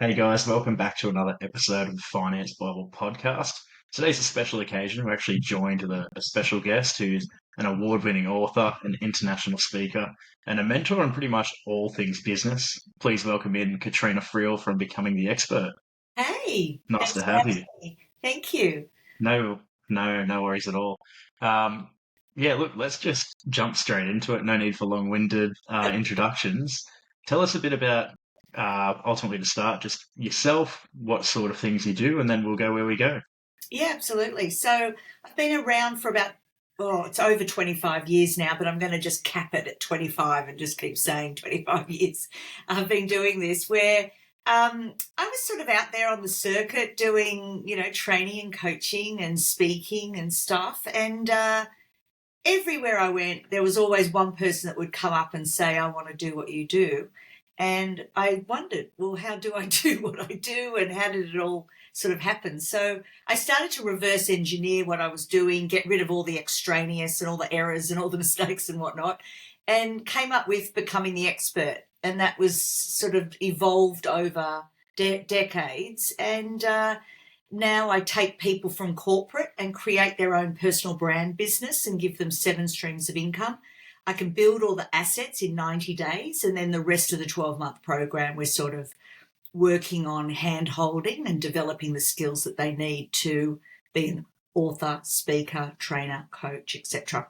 Hey guys, welcome back to another episode of the Finance Bible podcast. Today's a special occasion. We're actually joined with a special guest who's an award-winning author, an international speaker, and a mentor on pretty much all things business. Please welcome in Katrena Friel from Becoming the Expert. Hey, Nice thanks to for have you. having me. Thank you. No, no worries at all. Um, yeah, look, let's just jump straight into it. No need for long-winded introductions. Tell us a bit about, ultimately to start, just yourself, what sort of things you do, and then we'll go where we go. Yeah, absolutely. So I've been around for it's over 25 years now, but I'm going to just cap it at 25 and just keep saying 25 years. I've been doing this where I was sort of out there on the circuit doing, training and coaching and speaking and stuff. And everywhere I went, there was always one person that would come up and say, I want to do what you do. And I wondered, well, how do I do what I do? And how did it all sort of happen? So I started to reverse engineer what I was doing, get rid of all the extraneous and all the errors and all the mistakes and whatnot, and came up with becoming the expert. And that was sort of evolved over decades. And now I take people from corporate and create their own personal brand business and give them 7 streams of income. I can build all the assets in 90 days, and then the rest of the 12-month program, we're sort of working on hand holding and developing the skills that they need to be an author, speaker, trainer, coach, etc.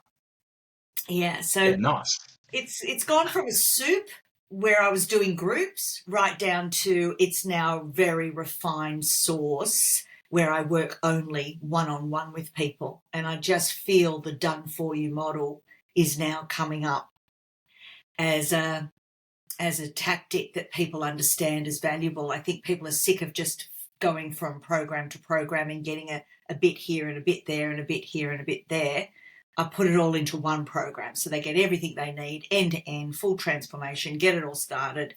Yeah, Yeah, so nice. it's gone from a soup where I was doing groups right down to it's now very refined sauce where I work only one-on-one with people. And I just feel the done for you model is now coming up as a tactic that people understand as valuable. I think people are sick of just going from program to program and getting a bit here and a bit there and a bit here and a bit there. I put it all into one program so they get everything they need, end to end, full transformation, get it all started,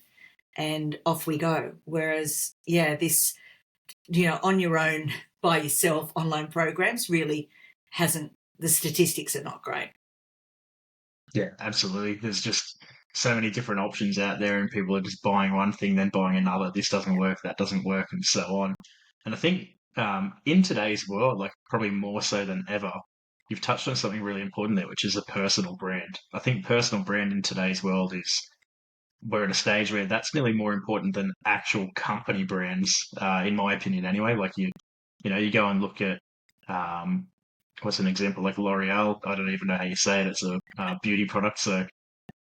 and off we go. Whereas, yeah, this, on your own, by yourself, online programs really hasn't, the statistics are not great. Yeah, absolutely. There's just so many different options out there, and people are just buying one thing, then buying another. This doesn't work, that doesn't work, and so on. And I think in today's world, like probably more so than ever, you've touched on something really important there, which is a personal brand. I think personal brand in today's world is we're at a stage where that's nearly more important than actual company brands, in my opinion, anyway. Like you go and look at um, what's an example like L'Oreal. I don't even know how you say it. It's a beauty product, so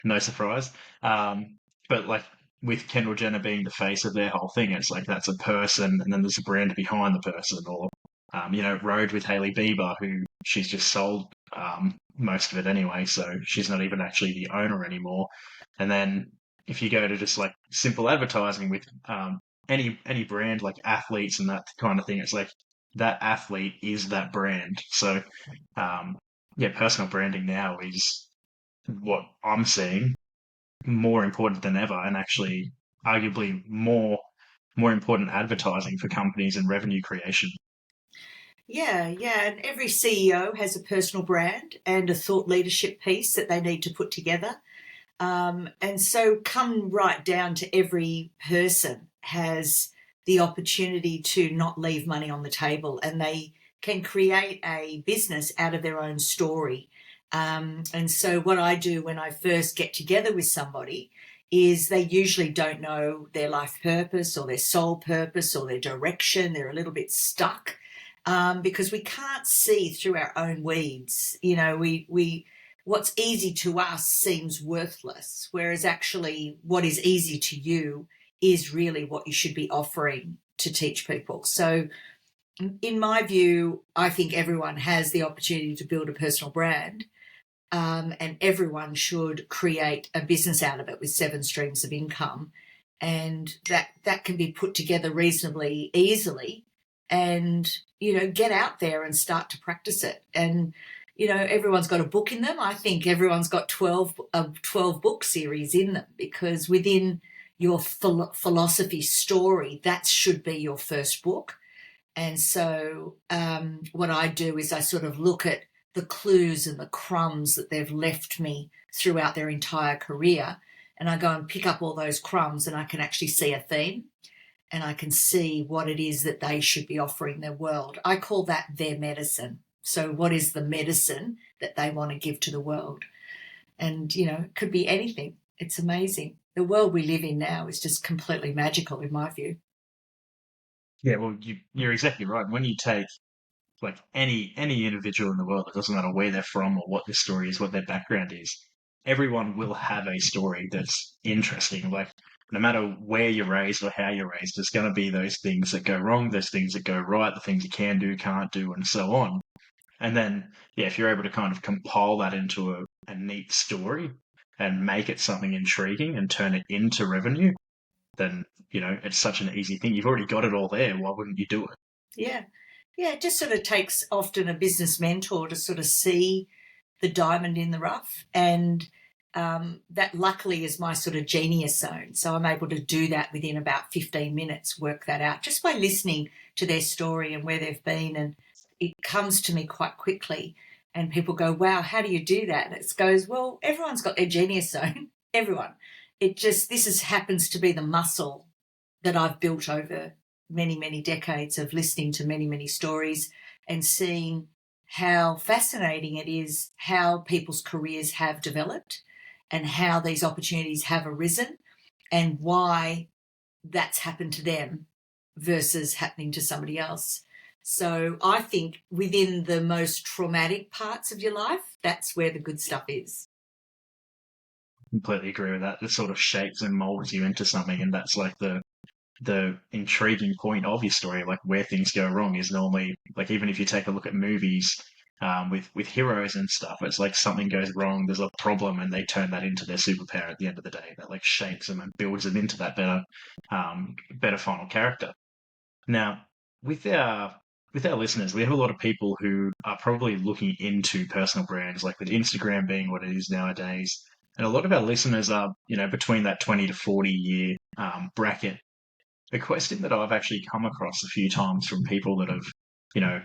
no surprise. But like with Kendall Jenner being the face of their whole thing, it's like that's a person, and then there's a brand behind the person. Or Road with Hailey Bieber, who she's just sold most of it anyway, so she's not even actually the owner anymore. And then if you go to just like simple advertising with any brand like athletes and that kind of thing, it's like that athlete is that brand. So yeah, personal branding now is what I'm seeing more important than ever, and actually arguably more important advertising for companies and revenue creation. Yeah, yeah. And every CEO has a personal brand and a thought leadership piece that they need to put together. And so come right down to every person has the opportunity to not leave money on the table, and they can create a business out of their own story. And so what I do when I first get together with somebody is they usually don't know their life purpose or their soul purpose or their direction. They're a little bit stuck because we can't see through our own weeds. We what's easy to us seems worthless, whereas actually what is easy to you is really what you should be offering to teach people. So, in my view, I think everyone has the opportunity to build a personal brand, and everyone should create a business out of it with 7 streams of income, and that can be put together reasonably easily, and get out there and start to practice it. And everyone's got a book in them. I think everyone's got 12 book series in them, because within your philosophy story, that should be your first book. And so what I do is I sort of look at the clues and the crumbs that they've left me throughout their entire career, and I go and pick up all those crumbs, and I can actually see a theme. and I can see what it is that they should be offering the world. I call that their medicine. So what is the medicine that they want to give to the world? And, it could be anything. It's amazing. The world we live in now is just completely magical in my view. Yeah, well, you're exactly right. When you take like any individual in the world, it doesn't matter where they're from or what their story is, what their background is. Everyone will have a story that's interesting. Like no matter where you're raised or how you're raised, there's going to be those things that go wrong, those things that go right, the things you can do, can't do, and so on. And then, yeah, if you're able to kind of compile that into a neat story and make it something intriguing and turn it into revenue, then, it's such an easy thing. You've already got it all there. Why wouldn't you do it? Yeah. Yeah, it just sort of takes often a business mentor to sort of see the diamond in the rough. And that luckily is my sort of genius zone. So I'm able to do that within about 15 minutes, work that out just by listening to their story and where they've been. And it comes to me quite quickly. And people go, wow, how do you do that? And it goes, well, everyone's got their genius zone. Everyone. This happens to be the muscle that I've built over many, many decades of listening to many, many stories and seeing how fascinating it is how people's careers have developed and how these opportunities have arisen and why that's happened to them versus happening to somebody else. So I think within the most traumatic parts of your life, that's where the good stuff is. Completely agree with that. It sort of shapes and molds you into something, and that's like the intriguing point of your story. Like where things go wrong is normally like even if you take a look at movies with heroes and stuff, it's like something goes wrong, there's a problem, and they turn that into their superpower at the end of the day. That like shapes them and builds them into that better final character. Now, with our listeners, we have a lot of people who are probably looking into personal brands, like with Instagram being what it is nowadays. And a lot of our listeners are, between that 20 to 40 year bracket. A question that I've actually come across a few times from people that have, you know,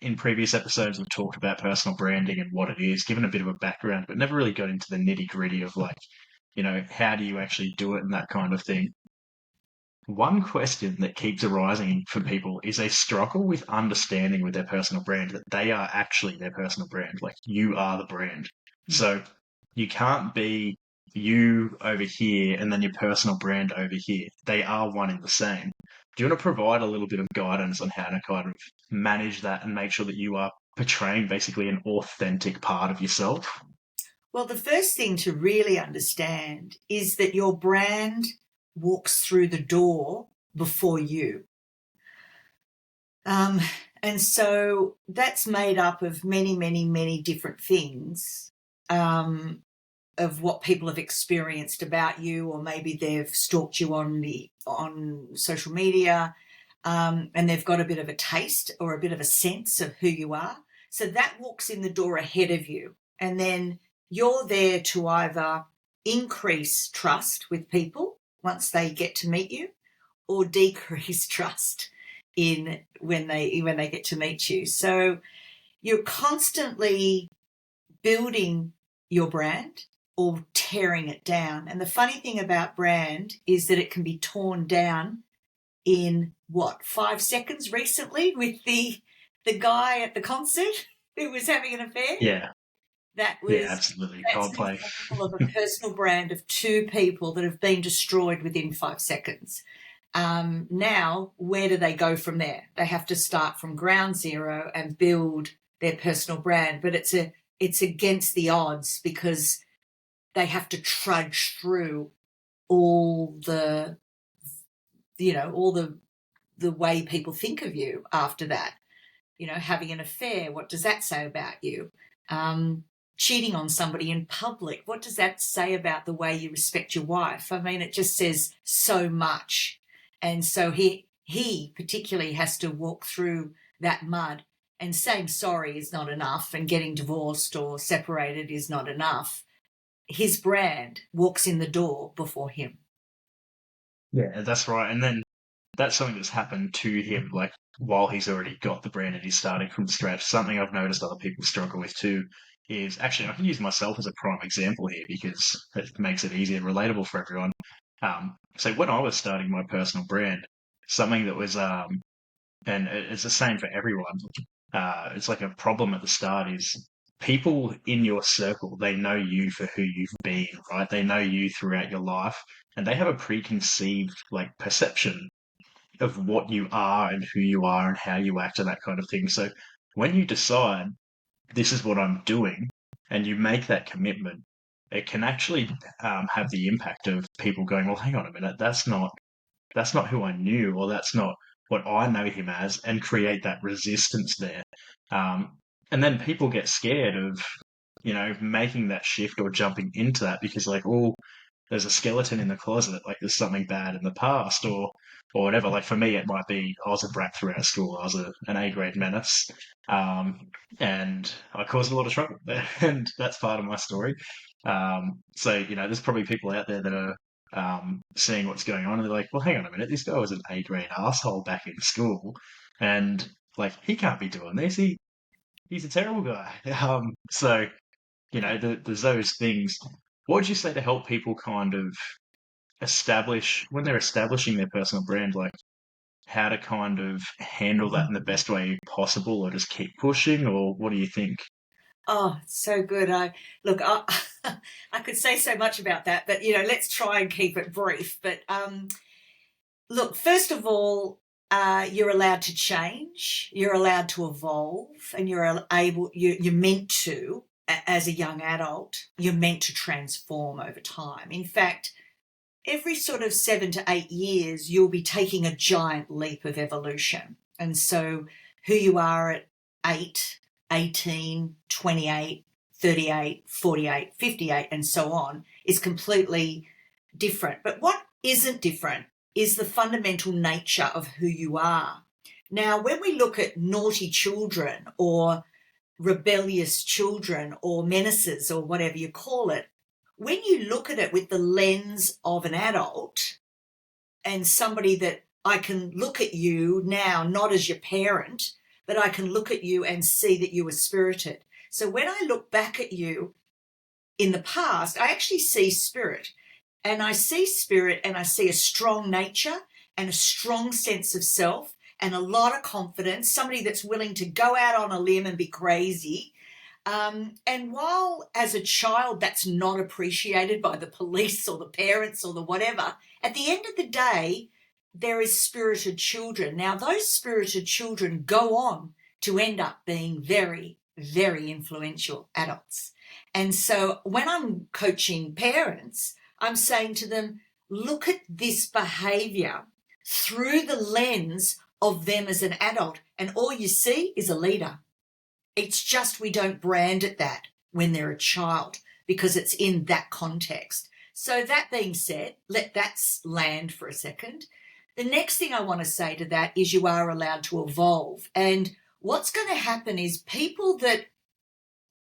in previous episodes have talked about personal branding and what it is, given a bit of a background, but never really got into the nitty gritty of like, how do you actually do it and that kind of thing. One question that keeps arising for people is they struggle with understanding with their personal brand that they are actually their personal brand. Like you are the brand. So you can't be you over here and then your personal brand over here. They are one and the same. Do you want to provide a little bit of guidance on how to kind of manage that and make sure that you are portraying basically an authentic part of yourself? Well, the first thing to really understand is that your brand walks through the door before you. Um, and so that's made up of many, many, many different things of what people have experienced about you, or maybe they've stalked you on social media, and they've got a bit of a taste or a bit of a sense of who you are. So that walks in the door ahead of you. And then you're there to either increase trust with people once they get to meet you, or decrease trust in when they get to meet you. So you're constantly building your brand or tearing it down. And the funny thing about brand is that it can be torn down in 5 seconds recently with the guy at the concert who was having an affair. Yeah, That yeah, was absolutely. that's an Coldplay. example of a personal brand of two people that have been destroyed within 5 seconds. Now, where do they go from there? They have to start from ground zero and build their personal brand, but it's against the odds because they have to trudge through all the all the way people think of you after that. Having an affair, what does that say about you? Cheating on somebody in public, what does that say about the way you respect your wife? I mean, it just says so much. And so he particularly has to walk through that mud, and saying sorry is not enough, and getting divorced or separated is not enough. His brand walks in the door before him. Yeah, that's right. And then that's something that's happened to him, like while he's already got the brand and he's starting from scratch. Something I've noticed other people struggle with too is actually I can use myself as a prime example here because it makes it easier and relatable for everyone. So when I was starting my personal brand, something that was, and it's the same for everyone. It's like a problem at the start is people in your circle, they know you for who you've been, right? They know you throughout your life and they have a preconceived like perception of what you are and who you are and how you act and that kind of thing. So when you decide this is what I'm doing and you make that commitment, it can actually have the impact of people going, well, hang on a minute, that's not who I knew, or that's not what I know him as, and create that resistance there. And then people get scared of, making that shift or jumping into that because, like, oh, there's a skeleton in the closet, like there's something bad in the past, or whatever. Like for me, it might be I was a brat throughout school. I was an A grade menace, um, and I caused a lot of trouble, and that's part of my story. So there's probably people out there that are seeing what's going on, and they're like, "Well, hang on a minute, this guy was an A grade asshole back in school, and like he can't be doing this. He's a terrible guy." So there's those things. What would you say to help people kind of establish when they're establishing their personal brand, like how to kind of handle that in the best way possible, or just keep pushing, or what do you think? Oh, so good. I could say so much about that, but let's try and keep it brief. But look, first of all, you're allowed to change, you're allowed to evolve, and you're meant to, as a young adult, you're meant to transform over time. In fact, every sort of 7 to 8 years, you'll be taking a giant leap of evolution. And so who you are at 8, 18, 28, 38, 48, 58, and so on is completely different. But what isn't different is the fundamental nature of who you are. Now, when we look at naughty children or rebellious children or menaces or whatever you call it, when you look at it with the lens of an adult and somebody that I can look at you now, not as your parent, but I can look at you and see that you were spirited. So when I look back at you in the past, I actually see spirit. And I see spirit and I see a strong nature and a strong sense of self and a lot of confidence, somebody that's willing to go out on a limb and be crazy. And while as a child that's not appreciated by the police or the parents or the whatever, at the end of the day, there is spirited children. Now, those spirited children go on to end up being very, very influential adults. And so when I'm coaching parents, I'm saying to them, look at this behavior through the lens of them as an adult, and all you see is a leader. It's just we don't brand it that when they're a child because it's in that context. So that being said, let that land for a second. The next thing I want to say to that is you are allowed to evolve. And what's going to happen is people that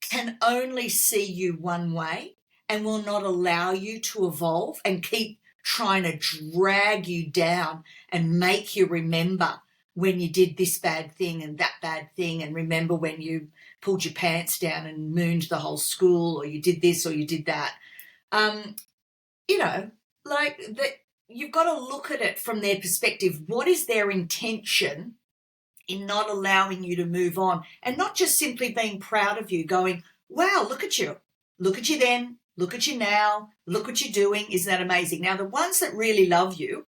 can only see you one way and will not allow you to evolve and keep trying to drag you down and make you remember when you did this bad thing and that bad thing, and remember when you pulled your pants down and mooned the whole school, or you did this or you did that. Um, like that, you've got to look at it from their perspective. What is their intention in not allowing you to move on, and not just simply being proud of you, going, wow, look at you then, look at you now, look what you're doing, isn't that amazing? Now, the ones that really love you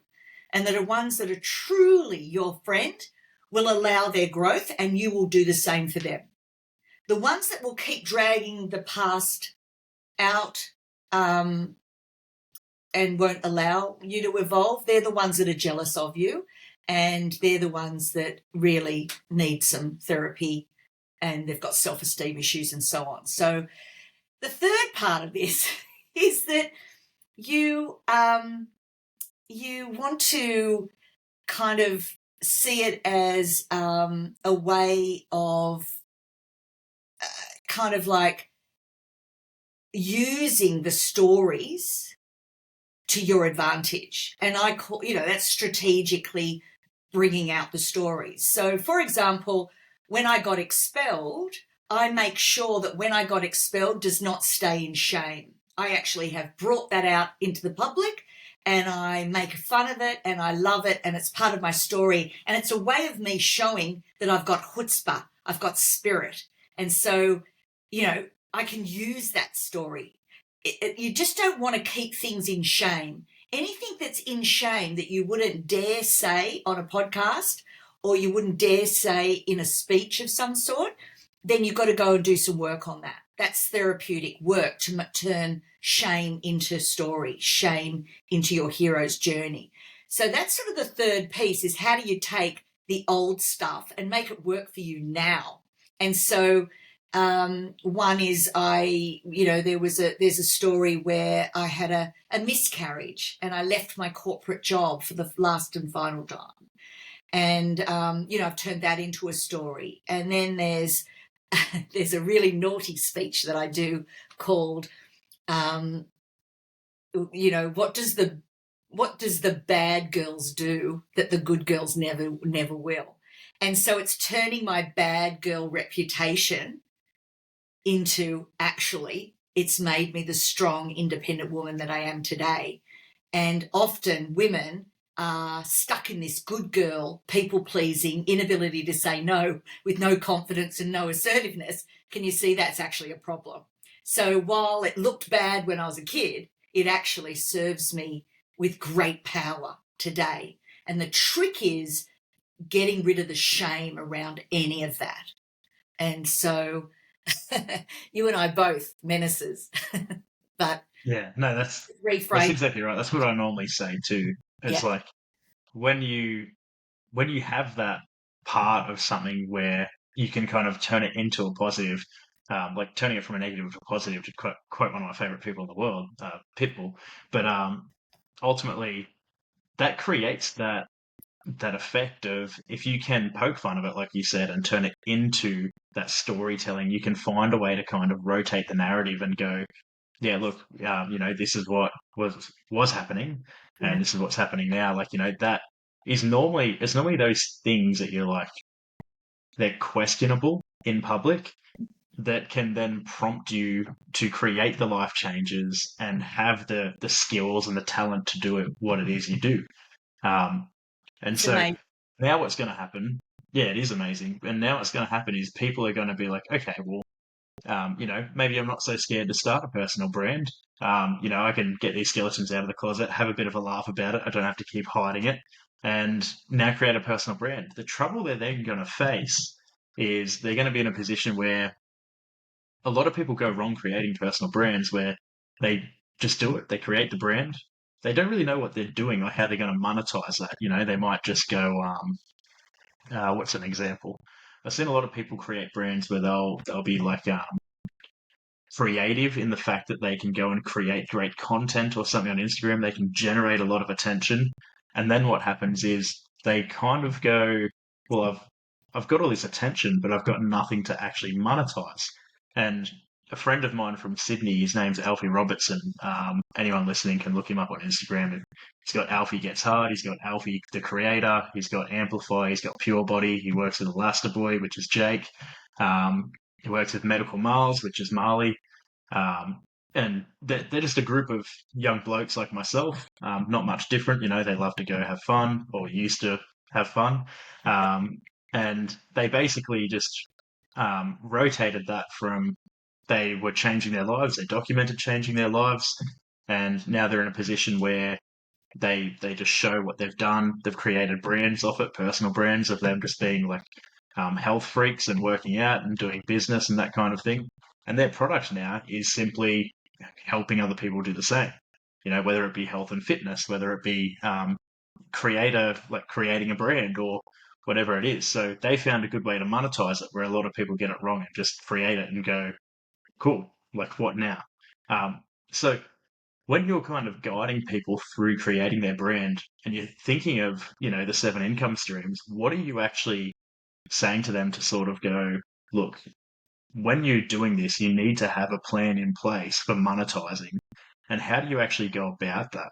and that are ones that are truly your friend will allow their growth, and you will do the same for them. The ones that will keep dragging the past out and won't allow you to evolve, they're the ones that are jealous of you, and they're the ones that really need some therapy, and they've got self-esteem issues and so on. So the third part of this is that you want to kind of see it as a way of kind of like using the stories to your advantage. And I call, that's strategically bringing out the stories. So, for example, when I got expelled, I make sure that when I got expelled does not stay in shame. I actually have brought that out into the public, and I make fun of it and I love it and it's part of my story. And it's a way of me showing that I've got chutzpah, I've got spirit. And so, I can use that story. You just don't want to keep things in shame. Anything that's in shame that you wouldn't dare say on a podcast or you wouldn't dare say in a speech of some sort, then you've got to go and do some work on that. That's therapeutic work to turn shame into story, shame into your hero's journey. So that's sort of the third piece, is how do you take the old stuff and make it work for you now? And so one is there's a story where I had a miscarriage and I left my corporate job for the last and final time. And, I've turned that into a story. And then there's a really naughty speech that I do called, what does the bad girls do that the good girls never will? And so it's turning my bad girl reputation into, actually, it's made me the strong, independent woman that I am today. And often women are stuck in this good girl, people-pleasing, inability to say no with no confidence and no assertiveness. Can you see that's actually a problem? So while it looked bad when I was a kid, it actually serves me with great power today. And the trick is getting rid of the shame around any of that. And so you and I both menaces, but Yeah, no, that's rephrase. exactly right. That's what I normally say too. It's Yeah, like when you have that part of something where you can kind of turn it into a positive, like turning it from a negative to a positive, to quote one of my favorite people in the world, Pitbull. But ultimately, that creates that effect of, if you can poke fun of it, like you said, and turn it into that storytelling, you can find a way to kind of rotate the narrative and go, yeah, look, this is what was happening, yeah. and this is what's happening now. Like, that is normally it's normally those things that you're like, they're questionable in public, that can then prompt you to create the life changes and have the skills and the talent to do it, what it is you do. Um, and It's so amazing. now what's going to happen? Yeah, it is amazing. And now what's going to happen is people are going to be like, okay, well, maybe I'm not so scared to start a personal brand. I can get these skeletons out of the closet, have a bit of a laugh about it. I don't have to keep hiding it, and now create a personal brand. The trouble they're then going to face is they're going to be in a position where a lot of people go wrong creating personal brands, where they just do it. They create the brand. They don't really know what they're doing or how they're going to monetize that. They might just go, what's an example? I've seen a lot of people create brands where they'll be like, creative in the fact that they can go and create great content or something on Instagram. They can generate a lot of attention. And then what happens is they kind of go, well, I've got all this attention, but I've got nothing to actually monetize. And a friend of mine from Sydney, his name's Alfie Robertson. Anyone listening can look him up on Instagram. He's got Alfie Gets Hard. He's got Alfie the Creator. He's got Amplify. He's got Pure Body. He works with Elastiboy, which is Jake. He works with Medical Miles, which is Marley. Um, and they're just a group of young blokes like myself, not much different. They love to go have fun, or used to have fun. Um, and they basically just rotated that from, they were changing their lives, they documented changing their lives, and now they're in a position where they just show what they've done. They've created brands off it, personal brands of them just being like health freaks and working out and doing business and that kind of thing. And their product now is simply helping other people do the same. Whether it be health and fitness, whether it be creating a brand or whatever it is. So they found a good way to monetize it, where a lot of people get it wrong and just create it and go, cool, like what now? So when you're kind of guiding people through creating their brand and you're thinking of, the 7 income streams, what are you actually saying to them to sort of go, look, when you're doing this, you need to have a plan in place for monetizing. And how do you actually go about that?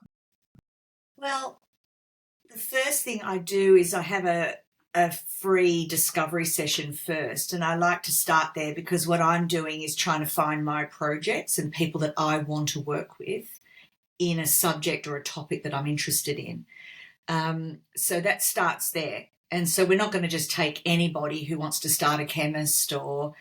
Well, the first thing I do is I have a free discovery session first. And I like to start there because what I'm doing is trying to find my projects and people that I want to work with. in a subject or a topic that I'm interested in. So that starts there. And so we're not going to just take anybody who wants to start a chemist or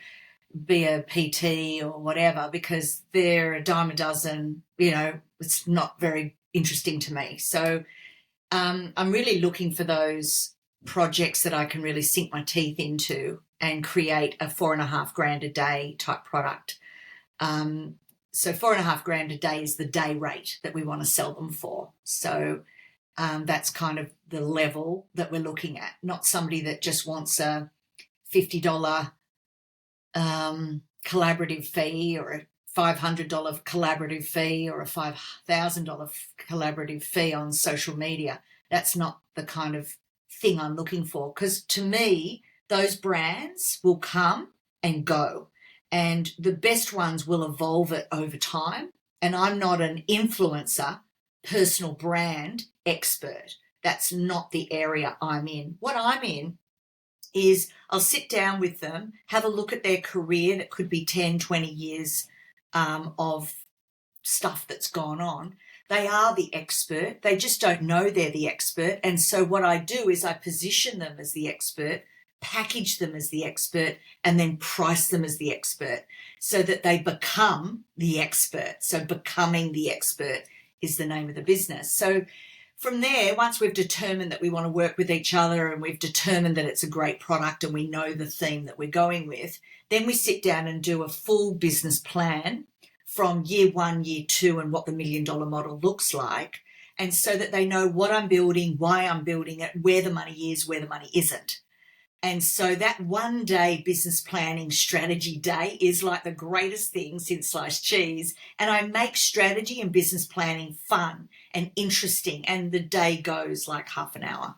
be a PT or whatever, because they're a dime a dozen, it's not very interesting to me. So I'm really looking for those projects that I can really sink my teeth into and create a $4,500 a day type product. So $4,500 a day is the day rate that we want to sell them for. So that's kind of the level that we're looking at, not somebody that just wants a $50 collaborative fee or a $500 collaborative fee or a $5,000 collaborative fee on social media. That's not the kind of thing I'm looking for, because to me, those brands will come and go, and the best ones will evolve it over time. And I'm not an influencer, personal brand expert. That's not the area I'm in. What I'm in is I'll sit down with them, have a look at their career that could be 10, 20 years of stuff that's gone on. They are the expert. They just don't know they're the expert. And so what I do is I position them as the expert, package them as the expert, and then price them as the expert so that they become the expert. So becoming the expert is the name of the business. So from there, once we've determined that we want to work with each other and we've determined that it's a great product and we know the theme that we're going with, then we sit down and do a full business plan from year 1, year 2, and what the $1 million model looks like. And so that they know what I'm building, why I'm building it, where the money is, where the money isn't. And so that 1 day business planning strategy day is like the greatest thing since sliced cheese. And I make strategy and business planning fun and interesting. And the day goes like half an hour.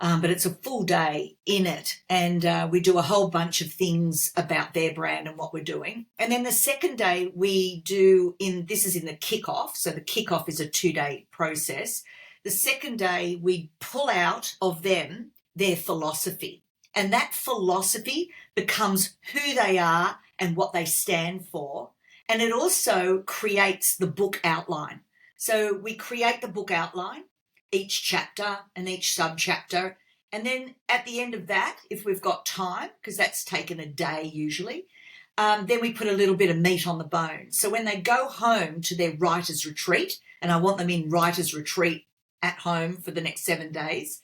But it's a full day in it. And we do a whole bunch of things about their brand and what we're doing. And then the second day this is in the kickoff. So the kickoff is a 2-day process. The second day we pull out of them their philosophy. And that philosophy becomes who they are and what they stand for. And it also creates the book outline. So we create the book outline, each chapter and each subchapter. And then at the end of that, if we've got time, because that's taken a day usually, then we put a little bit of meat on the bone. So when they go home to their writer's retreat, and I want them in writer's retreat at home for the next 7 days,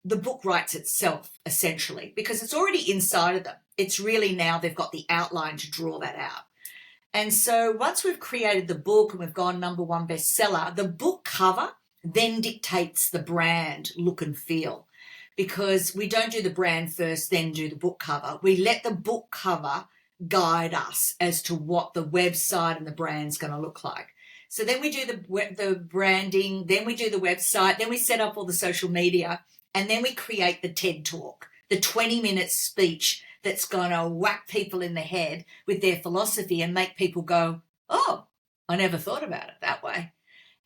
the book writes itself, essentially, because it's already inside of them. It's really now they've got the outline to draw that out. And so once we've created the book and we've gone #1 bestseller, the book cover then dictates the brand look and feel, because we don't do the brand first, then do the book cover. We let the book cover guide us as to what the website and the brand's going to look like. So then we do the branding, then we do the website, then we set up all the social media, and then we create the TED Talk, the 20-minute speech that's going to whack people in the head with their philosophy and make people go, oh, I never thought about it that way.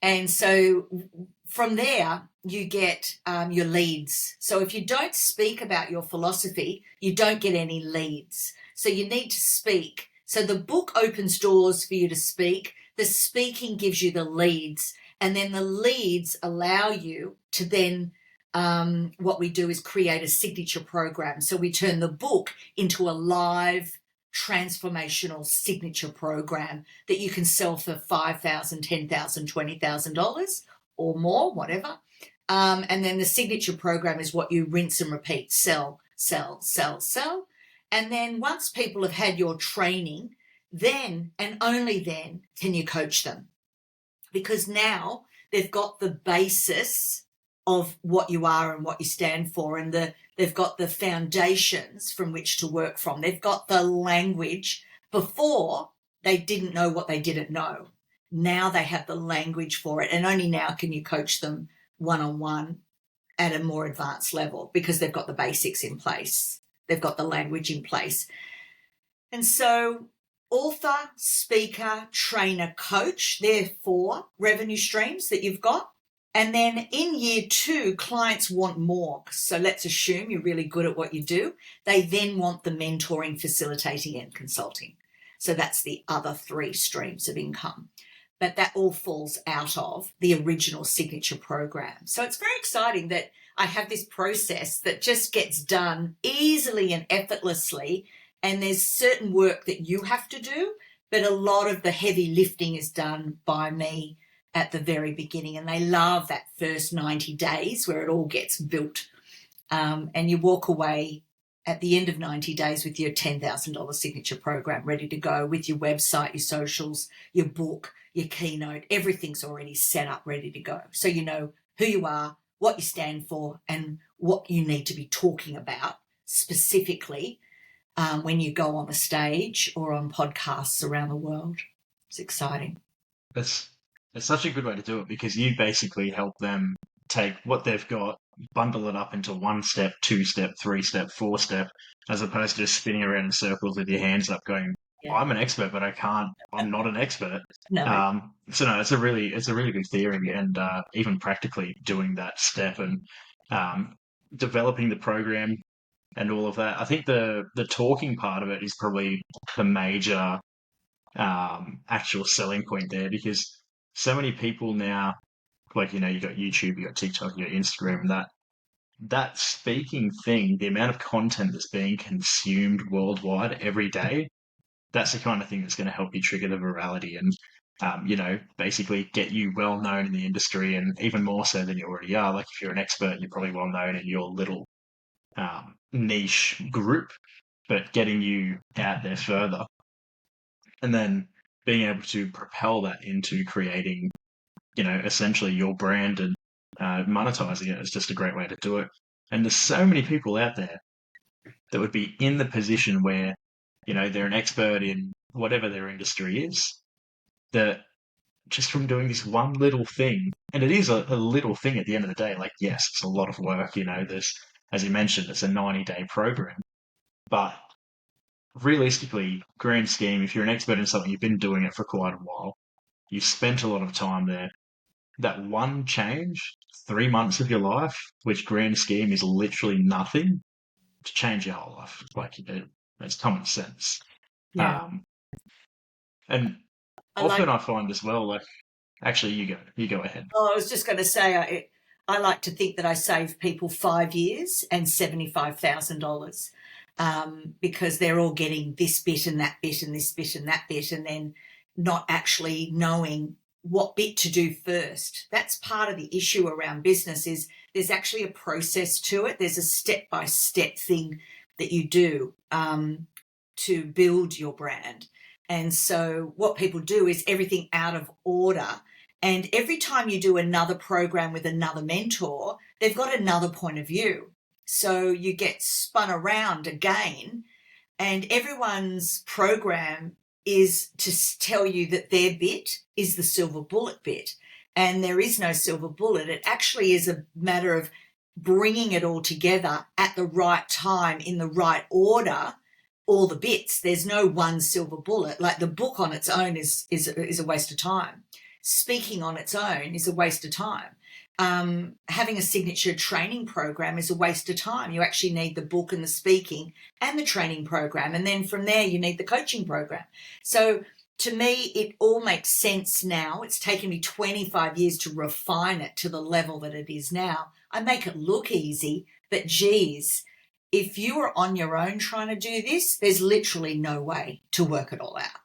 And so from there, you get your leads. So if you don't speak about your philosophy, you don't get any leads. So you need to speak. So the book opens doors for you to speak. The speaking gives you the leads. And then the leads allow you to then what we do is create a signature program. So we turn the book into a live transformational signature program that you can sell for $5,000, $10,000, $20,000 or more, whatever. And then the signature program is what you rinse and repeat, sell, sell, sell, sell. And then once people have had your training, then and only then can you coach them, because now they've got the basis of what you are and what you stand for, and they've got the foundations from which to work from. They've got the language. Before, they didn't know what they didn't know. Now they have the language for it, and only now can you coach them one-on-one at a more advanced level, because they've got the basics in place. They've got the language in place. And so author, speaker, trainer, coach, they're 4 revenue streams that you've got. And then in year 2, clients want more. So let's assume you're really good at what you do. They then want the mentoring, facilitating, and consulting. So that's the other 3 streams of income. but that all falls out of the original signature program. So it's very exciting that I have this process that just gets done easily and effortlessly. And there's certain work that you have to do, but a lot of the heavy lifting is done by me at the very beginning. And they love that first 90 days where it all gets built. And you walk away at the end of 90 days with your $10,000 signature program ready to go, with your website, your socials, your book, your keynote. Everything's already set up, ready to go. So you know who you are, what you stand for, and what you need to be talking about specifically when you go on the stage or on podcasts around the world. It's exciting. That's that's such a good way to do it, because you basically help them take what they've got, bundle it up into one step, two step, three step, four step, as opposed to just spinning around in circles with your hands up going, Yeah. I'm an expert, but I'm not an expert. No. So no, it's a really good theory, and even practically doing that step and um, developing the program and all of that. I think the talking part of it is probably the major actual selling point there, because so many people now, like, you got YouTube, you got TikTok, you got Instagram, that speaking thing, the amount of content that's being consumed worldwide every day, that's the kind of thing that's going to help you trigger the virality and, basically get you well known in the industry, and even more so than you already are. Like, if you're an expert, you're probably well known in your little niche group, but getting you out there further, and then being able to propel that into creating, essentially your brand, and monetizing it is just a great way to do it. And there's so many people out there that would be in the position where, they're an expert in whatever their industry is, that just from doing this one little thing, and it is a little thing at the end of the day, like, yes, it's a lot of work, there's, as you mentioned, it's a 90-day program, but realistically, grand scheme, if you're an expert in something, you've been doing it for quite a while, you've spent a lot of time there, that one change, 3 months of your life, which grand scheme is literally nothing, to change your whole life. Like, it's common sense. Yeah. Um, and I like often I find as well, like, actually, you go ahead. Oh, I was just going to say, I like to think that I save people 5 years and $75,000 because they're all getting this bit and that bit and this bit and that bit, and then not actually knowing what bit to do first. That's part of the issue around business, is there's actually a process to it. There's a step-by-step thing that you do to build your brand. And so what people do is everything out of order. And every time you do another program with another mentor, they've got another point of view. So you get spun around again, and everyone's program is to tell you that their bit is the silver bullet bit. And there is no silver bullet. It actually is a matter of bringing it all together at the right time, in the right order, all the bits. There's no one silver bullet. Like, the book on its own is a waste of time. Speaking on its own is a waste of time. Having a signature training program is a waste of time. You actually need the book and the speaking and the training program. And then from there, you need the coaching program. So to me, it all makes sense now. It's taken me 25 years to refine it to the level that it is now. I make it look easy, but geez, if you are on your own trying to do this, there's literally no way to work it all out.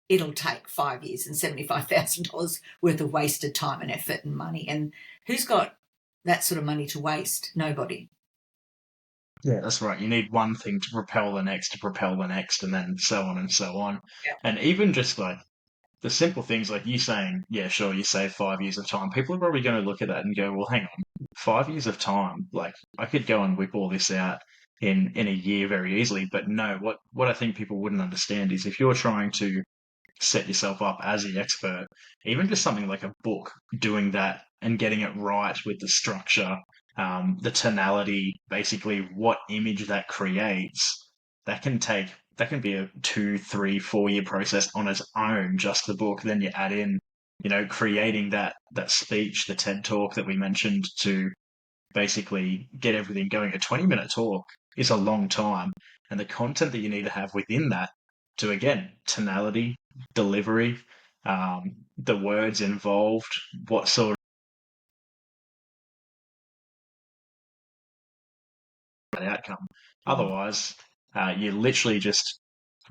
It'll take 5 years and $75,000 worth of wasted time and effort and money. And who's got that sort of money to waste? Nobody. Yeah, that's right. You need one thing to propel the next, and then so on and so on. Yeah. And even just like the simple things, like you saying, yeah, sure, you save 5 years of time. People are probably going to look at that and go, well, hang on, 5 years of time. Like, I could go and whip all this out in a year very easily. But no, what I think people wouldn't understand is, if you're trying to set yourself up as the expert, even just something like a book, doing that and getting it right with the structure, the tonality, basically what image that creates, that can be a 2, 3, 4 year process on its own, just the book. Then you add in, creating that speech, the TED talk that we mentioned, to basically get everything going. A 20-minute talk is a long time, and the content that you need to have within that, to, again, tonality, delivery, the words involved, what sort of outcome. Otherwise, you're literally just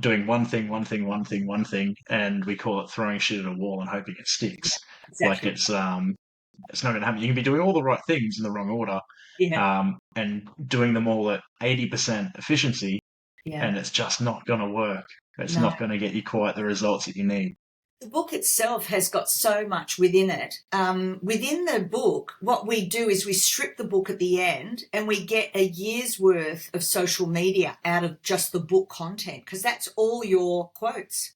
doing one thing, one thing, one thing, one thing, and we call it throwing shit at a wall and hoping it Yeah, sticks. Like exactly. it's not going to happen. You can be doing all the right things in the wrong order, Yeah, and doing them all at 80% efficiency, yeah. and it's just not going to work. It's No. not going to get you quite the results that you need. The book itself has got so much within it. Within the book, what we do is we strip the book at the end and we get a year's worth of social media out of just the book content, because that's all your quotes.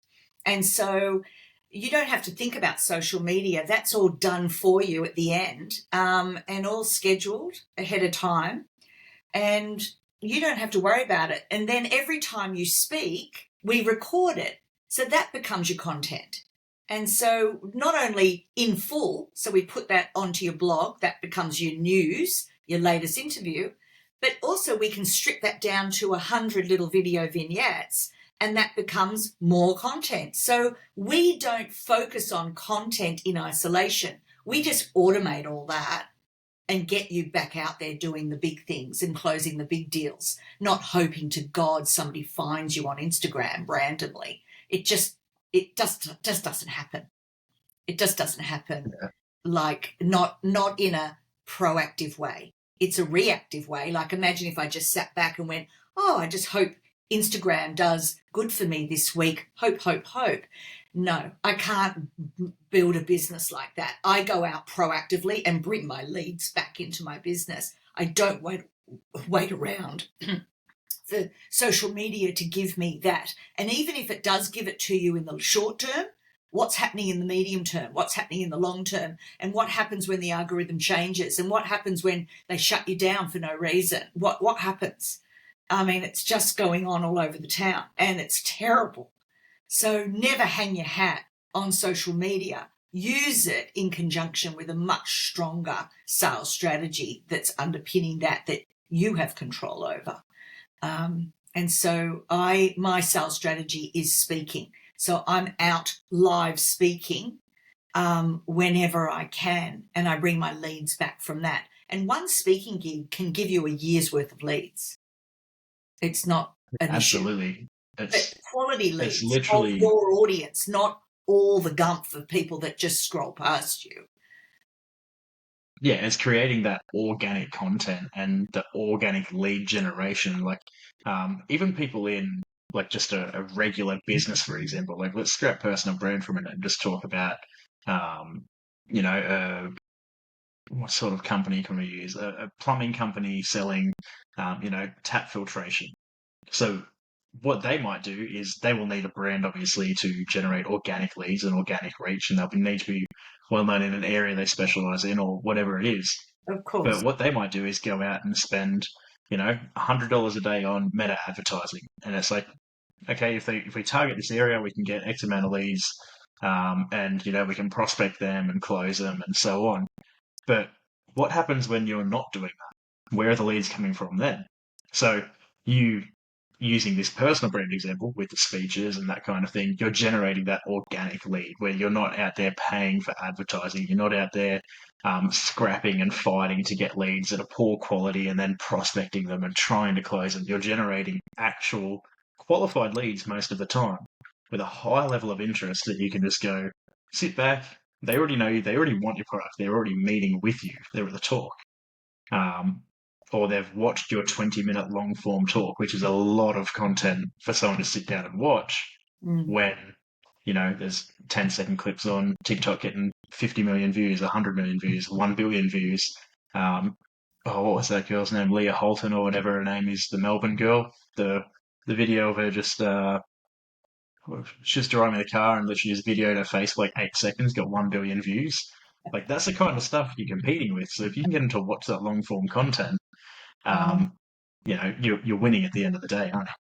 And so you don't have to think about social media. That's all done for you at the end, and all scheduled ahead of time. And you don't have to worry about it. And then every time you speak, we record it. So that becomes your content. And so not only in full, so we put that onto your blog, that becomes your news, your latest interview, but also we can strip that down to 100 little video vignettes, and that becomes more content. So we don't focus on content in isolation. We just automate all that and get you back out there doing the big things and closing the big deals, not hoping to God somebody finds you on Instagram randomly. It just doesn't happen. It just doesn't happen. Like not in a proactive way. It's a reactive way. Like imagine if I just sat back and went, "Oh, I just hope Instagram does good for me this week. Hope, hope, hope." No, I can't build a business like that. I go out proactively and bring my leads back into my business. I don't wait around for social media to give me that. And even if it does give it to you in the short term, what's happening in the medium term? What's happening in the long term? And what happens when the algorithm changes? And what happens when they shut you down for no reason? What happens? I mean, it's just going on all over the town, and it's terrible. So never hang your hat on social media. Use it in conjunction with a much stronger sales strategy that's underpinning that you have control over. And so my sales strategy is speaking. So I'm out live speaking whenever I can, and I bring my leads back from that. And one speaking gig can give you a year's worth of leads. It's not an issue. Absolutely. But It's quality it's leads of literally your audience, not all the gumph of people that just scroll past you. yeah, it's creating that organic content and the organic lead generation. Like even people in like just a regular business, for example, like let's scrap personal brand for a minute and just talk about um, you know, what sort of company can we use? A plumbing company selling tap filtration. So what they might do is they will need a brand, obviously, to generate organic leads and organic reach, and they'll need to be well known in an area they specialize in or whatever it is. Of course. But what they might do is go out and spend, $100 a day on meta advertising, and it's like, okay, if we target this area, we can get X amount of leads, and we can prospect them and close them and so on. But what happens when you're not doing that? Where are the leads coming from then? So you using this personal brand example with the speeches and that kind of thing, you're generating that organic lead where you're not out there paying for advertising. You're not out there scrapping and fighting to get leads at a poor quality and then prospecting them and trying to close them. You're generating actual qualified leads most of the time with a high level of interest that you can just go sit back. They already know you. They already want your product. They're already meeting with you. They're at the talk. Um, or they've watched your 20-minute long form talk, which is a lot of content for someone to sit down and watch Mm. when, there's 10-second clips on TikTok getting 50 million views, 100 million views, 1 billion views. What was that girl's name? Leah Holton or whatever her name is, the Melbourne girl. The video of her just she's driving the car and literally just videoed her face for like 8 seconds, got 1 billion views. Like that's the kind of stuff you're competing with. So if you can get them to watch that long form content, Um, um, you're winning at the end of the day, aren't you?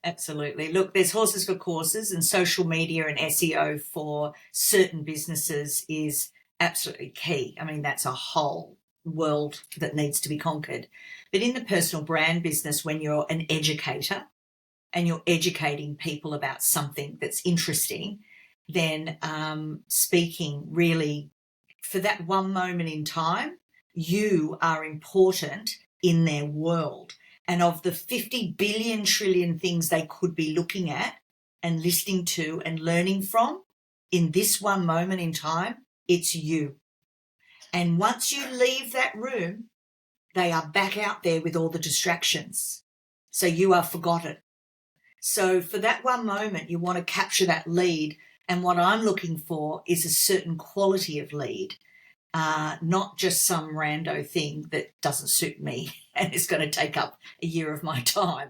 Absolutely. Look, there's horses for courses, and social media and SEO for certain businesses is absolutely key. I mean, that's a whole world that needs to be conquered. But in the personal brand business, when you're an educator and you're educating people about something that's interesting, then speaking really for that one moment in time, you are important in their world. And of the 50 billion trillion things they could be looking at and listening to and learning from, in this one moment in time, it's you. And once you leave that room, they are back out there with all the distractions. So you are forgotten. So for that one moment, you want to capture that lead. And what I'm looking for is a certain quality of lead, not just some rando thing that doesn't suit me and is going to take up a year of my time.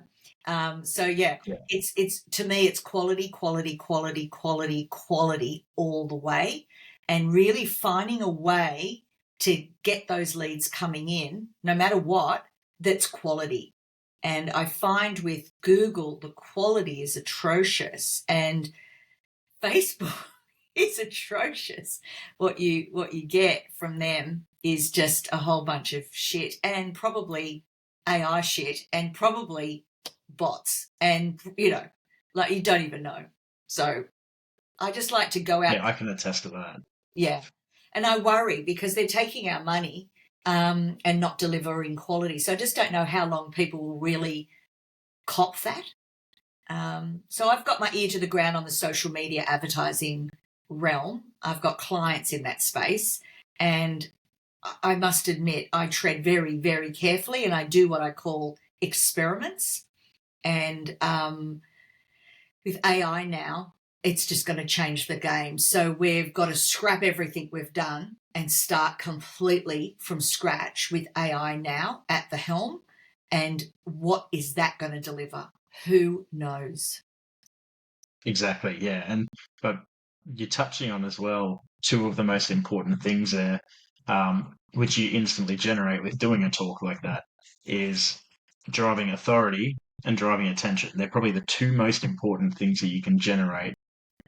So yeah, Yeah. it's to me, it's quality, quality, quality, quality, quality all the way, and really finding a way to get those leads coming in, no matter what, that's quality. And I find with Google, the quality is atrocious, and Facebook is atrocious. What you get from them is just a whole bunch of shit, and probably AI shit, and probably bots, and like you don't even know. So I just like to go out. Yeah, I can attest to that. Yeah, and I worry because they're taking our money and not delivering quality. So I just don't know how long people will really cop that. So I've got my ear to the ground on the social media advertising realm. I've got clients in that space, and I must admit I tread very, very carefully, and I do what I call experiments. And with AI now, it's just going to change the game. So we've got to scrap everything we've done and start completely from scratch with AI now at the helm. And what is that going to deliver? Who knows? Exactly, yeah. But you're touching on as well two of the most important things there, which you instantly generate with doing a talk like that, is driving authority and driving attention. They're probably the two most important things that you can generate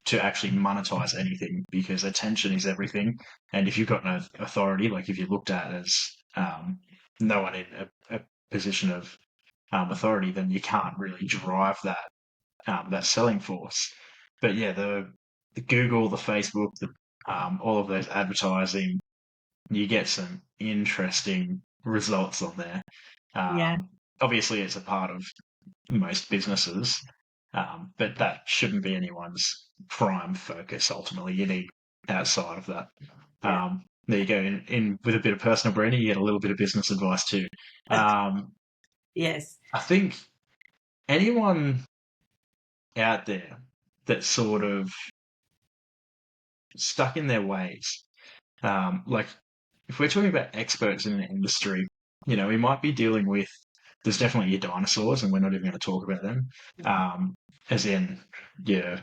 to actually monetize anything, because attention is everything. And if you've got no authority, like if you're looked at as no one in a position of authority, then you can't really drive that selling force. But yeah, the Google, the Facebook, all of those advertising, you get some interesting results on there. Yeah. Obviously, it's a part of most businesses, but that shouldn't be anyone's prime focus. Ultimately, you need outside of that. Yeah. There you go. In with a bit of personal branding, you get a little bit of business advice too. Um, Yes. I think anyone out there that's sort of stuck in their ways, like if we're talking about experts in the industry, we might be dealing with, there's definitely your dinosaurs, and we're not even going to talk about them. As in your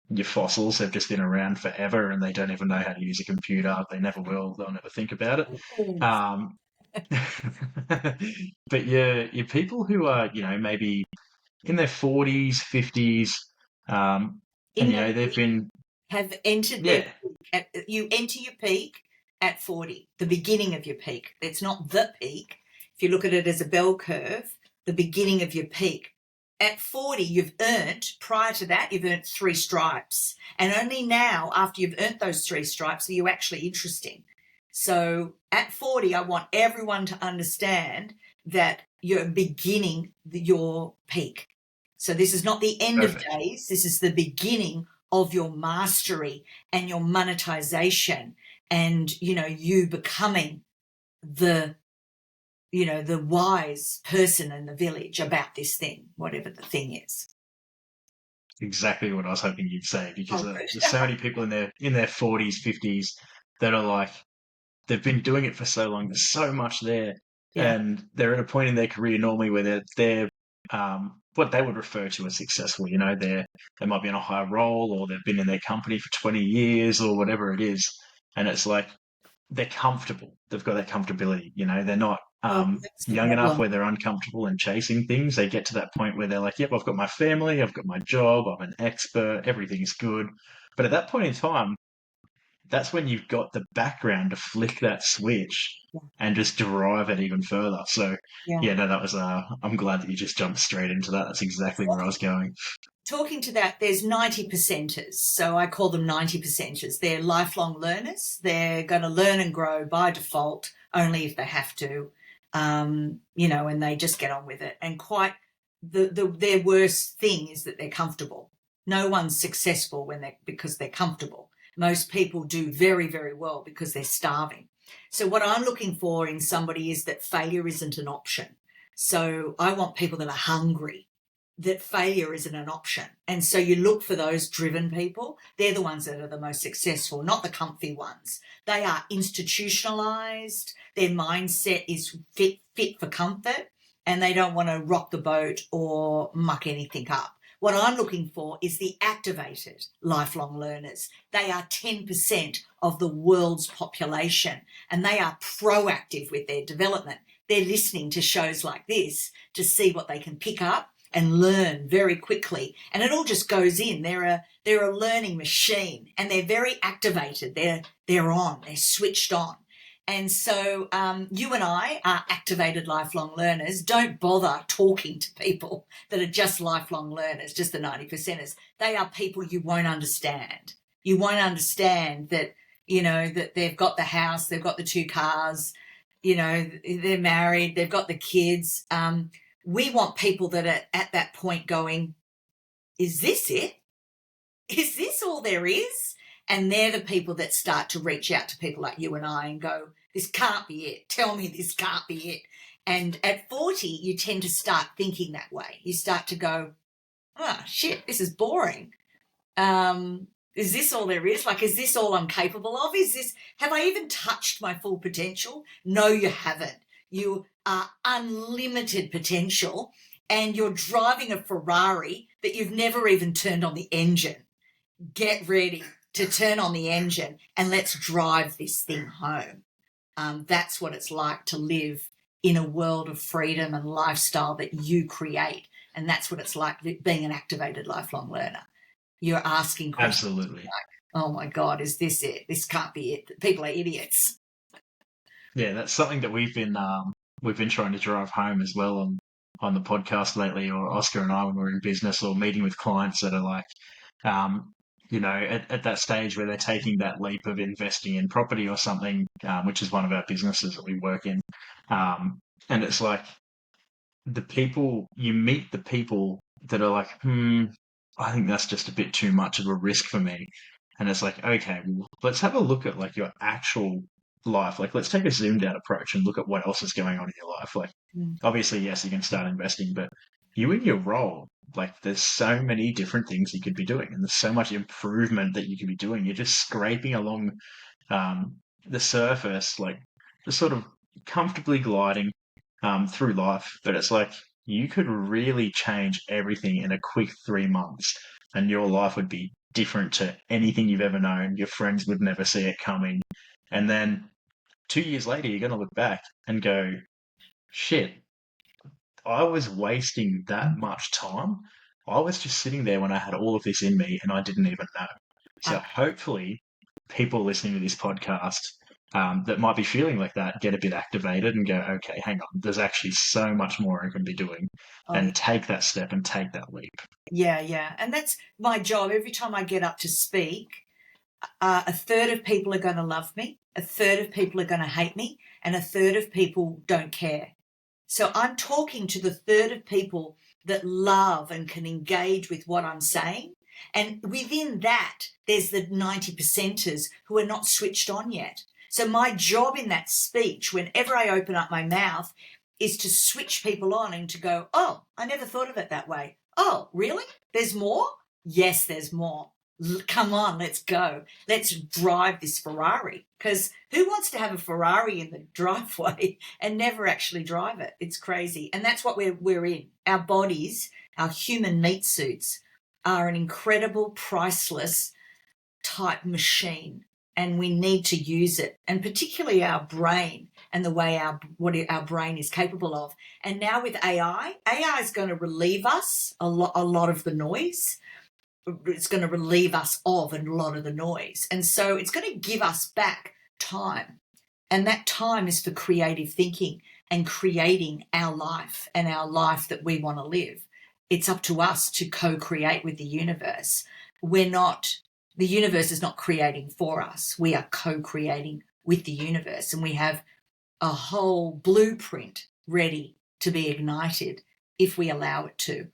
your fossils have just been around forever and they don't even know how to use a computer. They never will. They'll never think about it. Yes. Um, but your people who are, maybe in their 40s, 50s, and In their they've been, have entered their yeah, peak. You enter your peak at 40, the beginning of your peak. It's not the peak. If you look at it as a bell curve, the beginning of your peak. At 40, you've earned, prior to that, you've earned 3 stripes. And only now, after you've earned those 3 stripes, are you actually interesting. So at 40, I want everyone to understand that you're beginning your peak. So this is not the end of perfect. days. This is the beginning of your mastery and your monetization, and you becoming the the wise person in the village about this thing, whatever the thing is. Exactly what I was hoping you'd say, because Oh, good. there's so many people in their 40s, 50s that are like, they've been doing it for so long. There's so much there, Yeah. and they're at a point in their career normally where they're what they would refer to as successful. They might be in a high role, or they've been in their company for 20 years, or whatever it is, and it's like they're comfortable. They've got that comfortability. They're not Oh, that's the young enough problem. where they're uncomfortable and chasing things. They get to that point where they're like, "Yep, I've got my family, I've got my job, I'm an expert, everything's good." But at that point in time, that's when you've got the background to flick that switch Yeah. and just drive it even further. So Yeah. yeah, no, that was I'm glad that you just jumped straight into that. That's exactly where I was going. talking to that, there's 90 percenters. So I call them 90 percenters. They're lifelong learners. They're going to learn and grow by default, only if they have to, and they just get on with it. And quite their worst thing is that they're comfortable. No one's successful because they're comfortable. Most people do very, very well because they're starving. So what I'm looking for in somebody is that failure isn't an option. So I want people that are hungry, that failure isn't an option. And so you look for those driven people. They're the ones that are the most successful, not the comfy ones. They are institutionalized. Their mindset is fit for comfort, and they don't want to rock the boat or muck anything up. What I'm looking for is the activated lifelong learners. They are 10% of the world's population, and they are proactive with their development. They're listening to shows like this to see what they can pick up and learn very quickly. And it all just goes in. They're a learning machine, and they're very activated. They're on. They're switched on. And so you and I are activated lifelong learners. Don't bother talking to people that are just lifelong learners, just the 90 percenters. They are people you won't understand. You won't understand that, that they've got the house, they've got the 2 cars, they're married, they've got the kids. We want people that are at that point going, is this it? Is this all there is? And they're the people that start to reach out to people like you and I and go, this can't be it. Tell me this can't be it. And at 40, you tend to start thinking that way. You start to go, oh, shit, this is boring. Is this all there is? Like, is this all I'm capable of? Have I even touched my full potential? No, you haven't. You are unlimited potential, and you're driving a Ferrari that you've never even turned on the engine. Get ready to turn on the engine and let's drive this thing home. That's what it's like to live in a world of freedom and lifestyle that you create. And that's what it's like being an activated lifelong learner. You're asking questions. Absolutely. Like, oh my God, is this it? This can't be it. People are idiots. Yeah, that's something that we've been trying to drive home as well on the podcast lately, or Oscar and I when we're in business or meeting with clients that are like, at that stage where they're taking that leap of investing in property or something, which is one of our businesses that we work in. And it's like you meet the people that are like, I think that's just a bit too much of a risk for me. And it's like, okay, well, let's have a look at like your actual life. Like, let's take a zoomed out approach and look at what else is going on in your life. Like, obviously, yes, you can start investing, but you in your role, like, there's so many different things you could be doing, and there's so much improvement that you could be doing. You're just scraping along the surface, like, just sort of comfortably gliding through life. But it's like you could really change everything in a quick 3 months, and your life would be different to anything you've ever known. Your friends would never see it coming. And then 2 years later, you're going to look back and go, shit, I was wasting that much time. I was just sitting there when I had all of this in me and I didn't even know. So hopefully people listening to this podcast that might be feeling like that get a bit activated and go, okay, hang on, there's actually so much more I can be doing, and take that step and take that leap. Yeah. And that's my job. Every time I get up to speak, a third of people are going to love me, a third of people are going to hate me, and a third of people don't care. So I'm talking to the third of people that love and can engage with what I'm saying. And within that, there's the 90 percenters who are not switched on yet. So my job in that speech, whenever I open up my mouth, is to switch people on and to go, oh, I never thought of it that way. Oh, really? There's more? Yes, there's more. Come on, let's go. Let's drive this Ferrari. Because who wants to have a Ferrari in the driveway and never actually drive it? It's crazy. And that's what we're in. Our bodies, our human meat suits, are an incredible, priceless type machine. And we need to use it. And particularly our brain and the way what our brain is capable of. And now with AI is going to relieve us a lot of the noise. It's going to relieve us of a lot of the noise. And so it's going to give us back time. And that time is for creative thinking and creating our life and our life that we want to live. it's up to us to co-create with the universe. The universe is not creating for us. We are co-creating with the universe, and we have a whole blueprint ready to be ignited if we allow it to.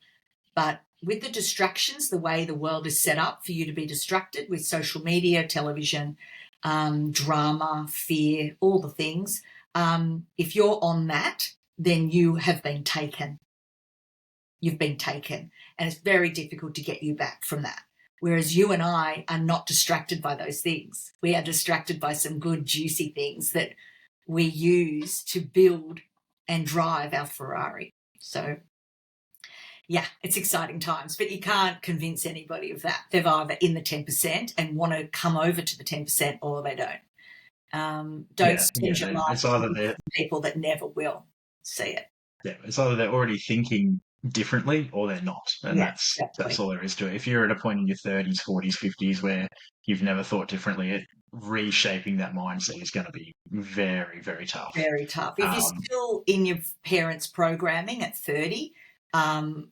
But with the distractions, the way the world is set up for you to be distracted with social media, television, drama, fear, all the things, if you're on that, then you have been taken. You've been taken. And it's very difficult to get you back from that. Whereas you and I are not distracted by those things. We are distracted by some good, juicy things that we use to build and drive our Ferrari. So, yeah, it's exciting times, but you can't convince anybody of that. They're either in the 10% and want to come over to the 10%, or they don't. Don't spend your life It's either with people that never will see it. yeah, it's either they're already thinking differently or they're not, and Yeah, that's exactly. all there is to it. If you're at a point in your 30s, 40s, 50s where you've never thought differently, reshaping that mindset is going to be very, very tough. Very tough. If you're Um, still in your parents' programming at 30,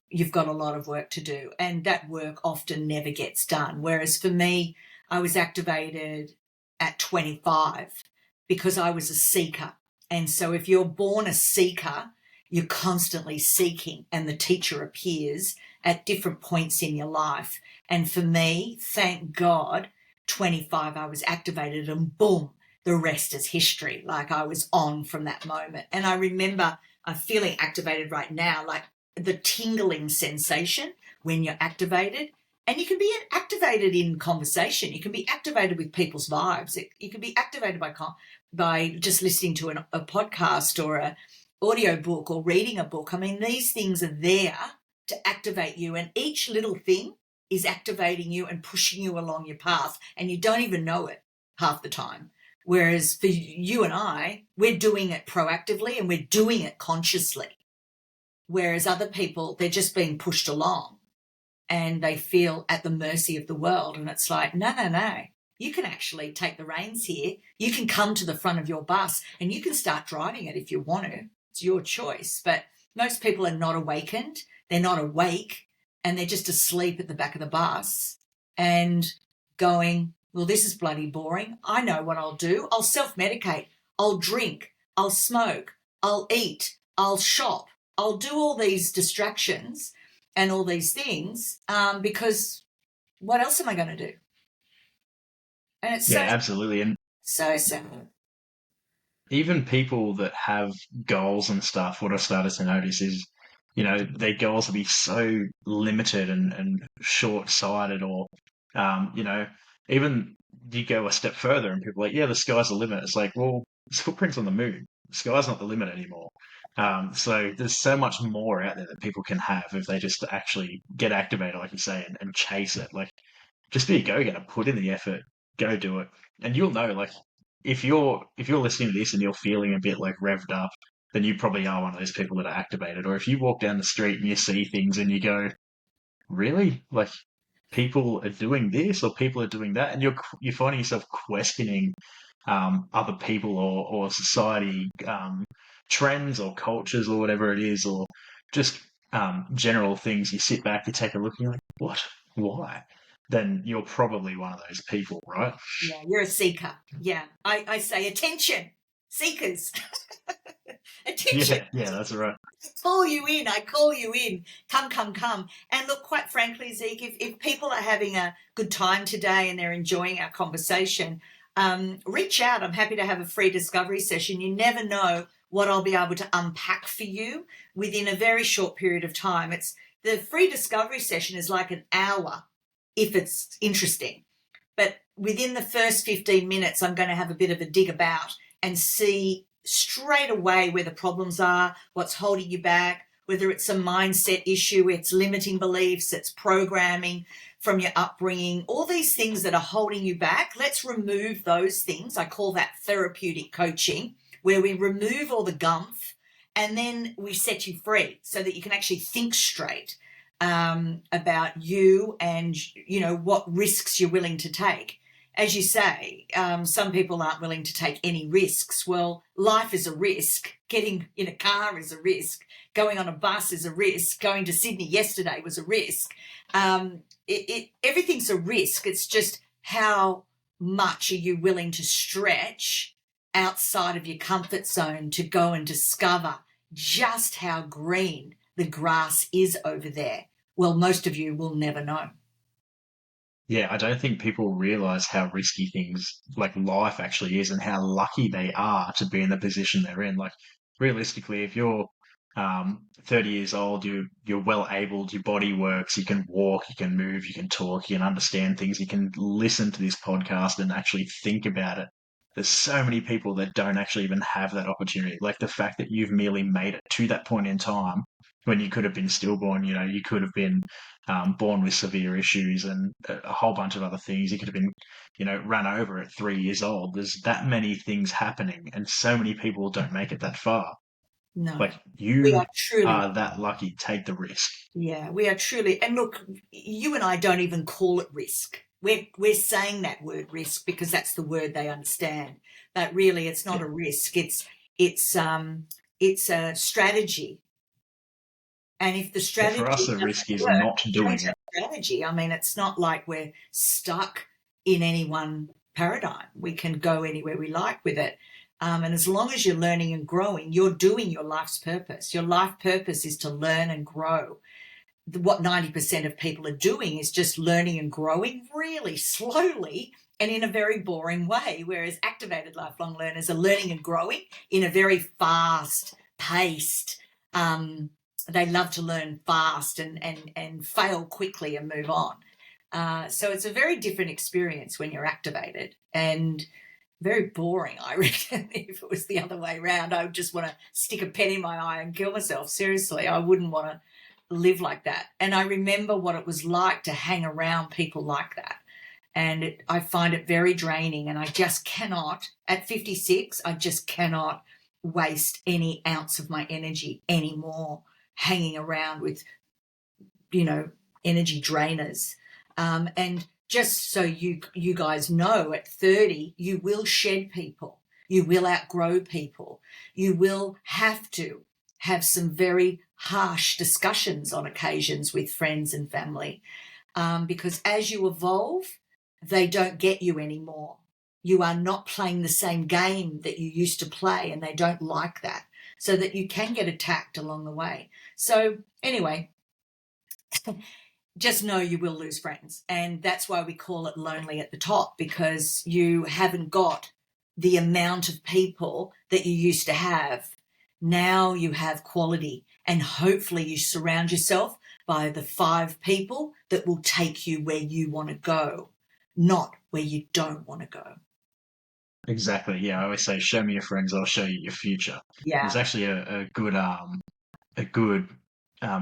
you've got a lot of work to do, and that work often never gets done. Whereas for me, I was activated at 25 because I was a seeker. And so if you're born a seeker, you're constantly seeking, and the teacher appears at different points in your life. And for me, thank God, 25, I was activated, and boom, the rest is history. Like, I was on from that moment. And I remember I'm feeling activated right now, like the tingling sensation when you're activated. And you can be activated in conversation. You can be activated with people's vibes. You can be activated by just listening to a podcast or a audio book or reading a book. I mean, these things are there to activate you, and each little thing is activating you and pushing you along your path, and you don't even know it half the time. Whereas for you and I, we're doing it proactively and we're doing it consciously. Whereas other people, they're just being pushed along and they feel at the mercy of the world. And it's like, no, no, no. You can actually take the reins here. You can come to the front of your bus and you can start driving it if you want to. It's your choice. But most people are not awakened. They're not awake, and they're just asleep at the back of the bus and going, well, this is bloody boring. I know what I'll do. I'll self-medicate. I'll drink. I'll smoke. I'll eat. I'll shop. I'll do all these distractions and all these things because what else am I going to do? And it's yeah, absolutely. And so simple. even people that have goals and stuff, what I've started to notice is, their goals will be so limited and short-sighted, or, you know, even you go a step further and people are like, yeah, the sky's the limit. It's like, well, there's footprints on the moon. The sky's not the limit anymore. So there's so much more out there that people can have if they just actually get activated, like you say, and chase it. Like, just be a go-getter, put in the effort, go do it. And you'll know, like, if you're listening to this and you're feeling a bit like revved up, then you probably are one of those people that are activated. Or if you walk down the street and you see things and you go, really? Like, people are doing this or people are doing that, and you're finding yourself questioning other people or society trends or cultures or whatever it is, or just general things. You sit back, you take a look, and you're like, what? Why? Then you're probably one of those people, right? Yeah, you're a seeker. Yeah, I say attention, seekers. Attention. Yeah, that's right. I call you in. Come, come, come. And look, quite frankly, Zeke, if people are having a good time today and they're enjoying our conversation, reach out. I'm happy to have a free discovery session. You never know what I'll be able to unpack for you within a very short period of time. The free discovery session is like an hour if it's interesting. But within the first 15 minutes, I'm going to have a bit of a dig about and see straight away where the problems are, what's holding you back, whether it's a mindset issue, it's limiting beliefs, it's programming from your upbringing, all these things that are holding you back. Let's remove those things. I call that therapeutic coaching, where we remove all the gumph and then we set you free so that you can actually think straight about you and, what risks you're willing to take. as you say, some people aren't willing to take any risks. Well, life is a risk. Getting in a car is a risk. Going on a bus is a risk. Going to Sydney yesterday was a risk. Everything's a risk. It's just how much are you willing to stretch outside of your comfort zone to go and discover just how green the grass is over there. Well, most of you will never know. Yeah, I don't think people realize how risky things like life actually is and how lucky they are to be in the position they're in. Like realistically, if you're 30 years old, you're well able, your body works, you can walk, you can move, you can talk, you can understand things, you can listen to this podcast and actually think about it. There's so many people that don't actually even have that opportunity. Like the fact that you've merely made it to that point in time when you could have been stillborn, you could have been born with severe issues and a whole bunch of other things. You could have been, run over at 3 years old. There's that many things happening, and so many people don't make it that far. No, Like we you are truly, are that lucky. Take the risk. yeah, we are truly. And look, you and I don't even call it risk. We're saying that word risk because that's the word they understand. But really, it's not Yeah, a risk. It's a strategy. And if the yeah. For us, strategy the risk doesn't is work, not change doing that it. strategy. I mean, it's not like we're stuck in any one paradigm. We can go anywhere we like with it. And as long as you're learning and growing, you're doing your life's purpose. Your life purpose is to learn and grow. What 90% of people are doing is just learning and growing really slowly and in a very boring way, whereas activated lifelong learners are learning and growing in a very fast paced, they love to learn fast and fail quickly and move on. So it's a very different experience when you're activated and very boring, I reckon. If it was the other way around, I would just want to stick a pen in my eye and kill myself. Seriously, I wouldn't want to live like that. And I remember what it was like to hang around people like that. And I find it very draining. And I just cannot, at 56, I just cannot waste any ounce of my energy anymore hanging around with, you know, energy drainers. And just so you guys know, at 30, you will shed people. You will outgrow people. You will have to have some very harsh discussions on occasions with friends and family, because as you evolve, they don't get you anymore. You are not playing the same game that you used to play, and they don't like that, so that you can get attacked along the way. So anyway, just know you will lose friends. And that's why we call it lonely at the top, because you haven't got the amount of people that you used to have. Now you have quality, and hopefully you surround yourself by the 5 people that will take you where you want to go, not where you don't want to go. Exactly. Yeah, I always say, show me your friends, I'll show you your future. Yeah. There's actually a good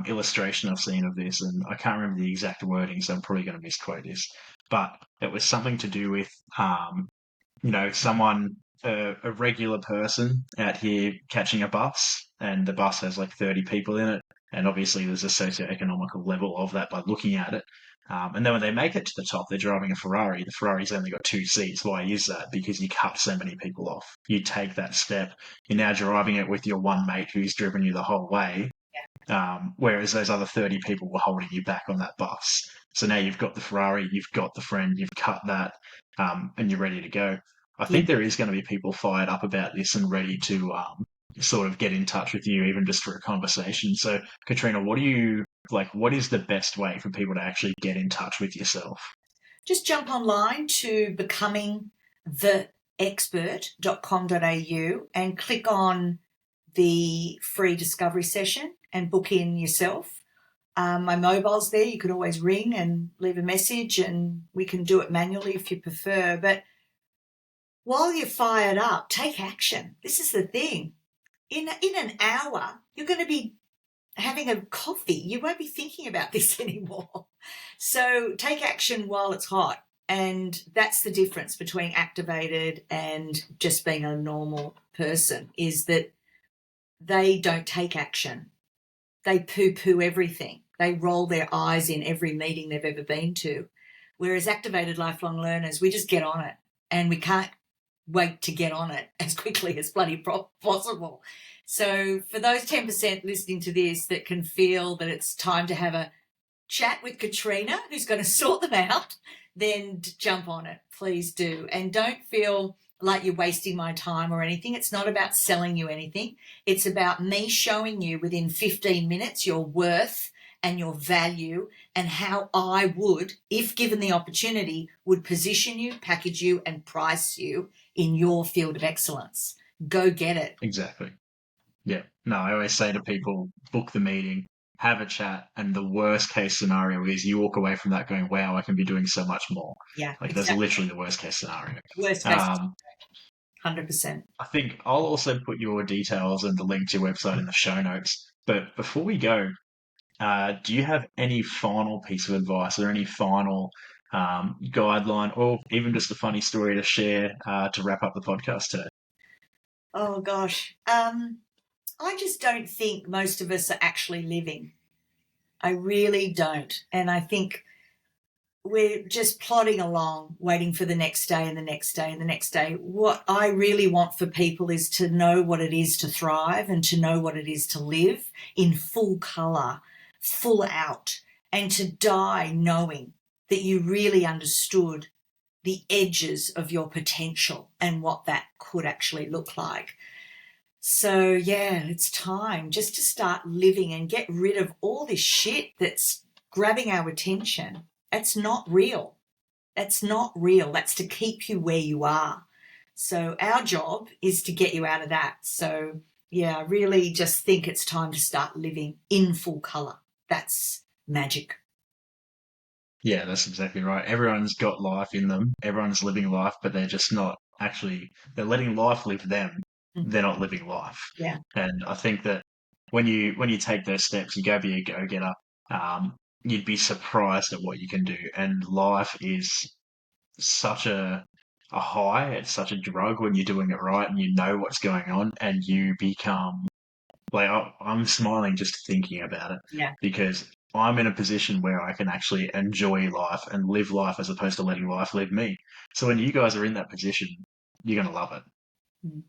illustration I've seen of this, and I can't remember the exact wording, so I'm probably going to misquote this. But it was something to do with, someone, a regular person out here catching a bus, and the bus has like 30 people in it, and obviously there's a socio-economical level of that by looking at it. And then when they make it to the top, they're driving a Ferrari. The Ferrari's only got 2 seats. Why is that? Because you cut so many people off. You take that step. You're now driving it with your one mate who's driven you the whole way, whereas those other 30 people were holding you back on that bus. So now you've got the Ferrari, you've got the friend, you've cut that, and you're ready to go. I Yeah. think there is going to be people fired up about this and ready to sort of get in touch with you, even just for a conversation. So, Katrena, what do you like? What is the best way for people to actually get in touch with yourself? Just jump online to becomingtheexpert.com.au and click on the free discovery session and book in yourself. My mobile's there. You can always ring and leave a message, and we can do it manually if you prefer. But while you're fired up, take action. This is the thing. In an hour, you're going to be having a coffee. You won't be thinking about this anymore. So take action while it's hot. And that's the difference between activated and just being a normal person, is that they don't take action. They poo-poo everything. They roll their eyes in every meeting they've ever been to. Whereas activated lifelong learners, we just get on it, and we can't wait to get on it as quickly as bloody possible. So for those 10% listening to this that can feel that it's time to have a chat with Katrena, who's going to sort them out, then jump on it. Please do. And don't feel like you're wasting my time or anything. It's not about selling you anything. It's about me showing you within 15 minutes your worth and your value, and how I would, if given the opportunity, would position you, package you, and price you in your field of excellence. Go get it. Exactly. Yeah. No, I always say to people, book the meeting, have a chat, and the worst case scenario is you walk away from that going, wow, I can be doing so much more. Yeah, Like that's exactly. literally the worst case scenario. Worst case, Um, 100%. I think I'll also put your details and the link to your website in the show notes. But before we go, do you have any final piece of advice or any final guideline or even just a funny story to share to wrap up the podcast today? Oh, gosh. I just don't think most of us are actually living. I really don't. And I think we're just plodding along, waiting for the next day and the next day and the next day. What I really want for people is to know what it is to thrive and to know what it is to live in full colour, full out, and to die knowing that you really understood the edges of your potential and what that could actually look like. So, yeah, it's time just to start living and get rid of all this shit that's grabbing our attention. That's not real. That's not real. That's to keep you where you are. So, our job is to get you out of that. So, yeah, I really just think it's time to start living in full colour. That's magic. Yeah, that's exactly right. Everyone's got life in them. Everyone's living life, but they're just not actually, they're letting life live them. Mm. They're not living life. Yeah. And I think that when you take those steps, you go be a go-getter, you'd be surprised at what you can do. And life is such a high, it's such a drug when you're doing it right and you know what's going on and you become like I'm smiling just thinking about it Yeah. because I'm in a position where I can actually enjoy life and live life as opposed to letting life live me. So when you guys are in that position, you're going to love it. Mm.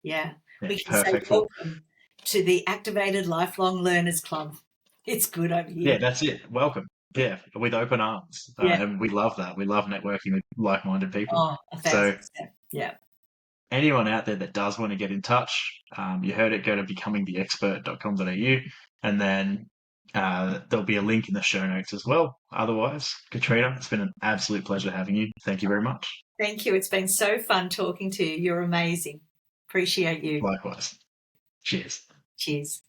Yeah. Yeah, We can say perfect. Well, welcome to the Activated Lifelong Learners Club. It's good over yeah, here. that's it. Welcome. Yeah, with open arms. Yeah. And we love that. We love networking with like-minded people. Oh, a So 1,000%. Yeah. anyone out there that does want to get in touch, you heard it, go to becomingtheexpert.com.au and then there'll be a link in the show notes as well. Otherwise, Katrena, it's been an absolute pleasure having you. Thank you very much. Thank you. It's been so fun talking to you. You're amazing. Appreciate you. Likewise. Cheers. Cheers.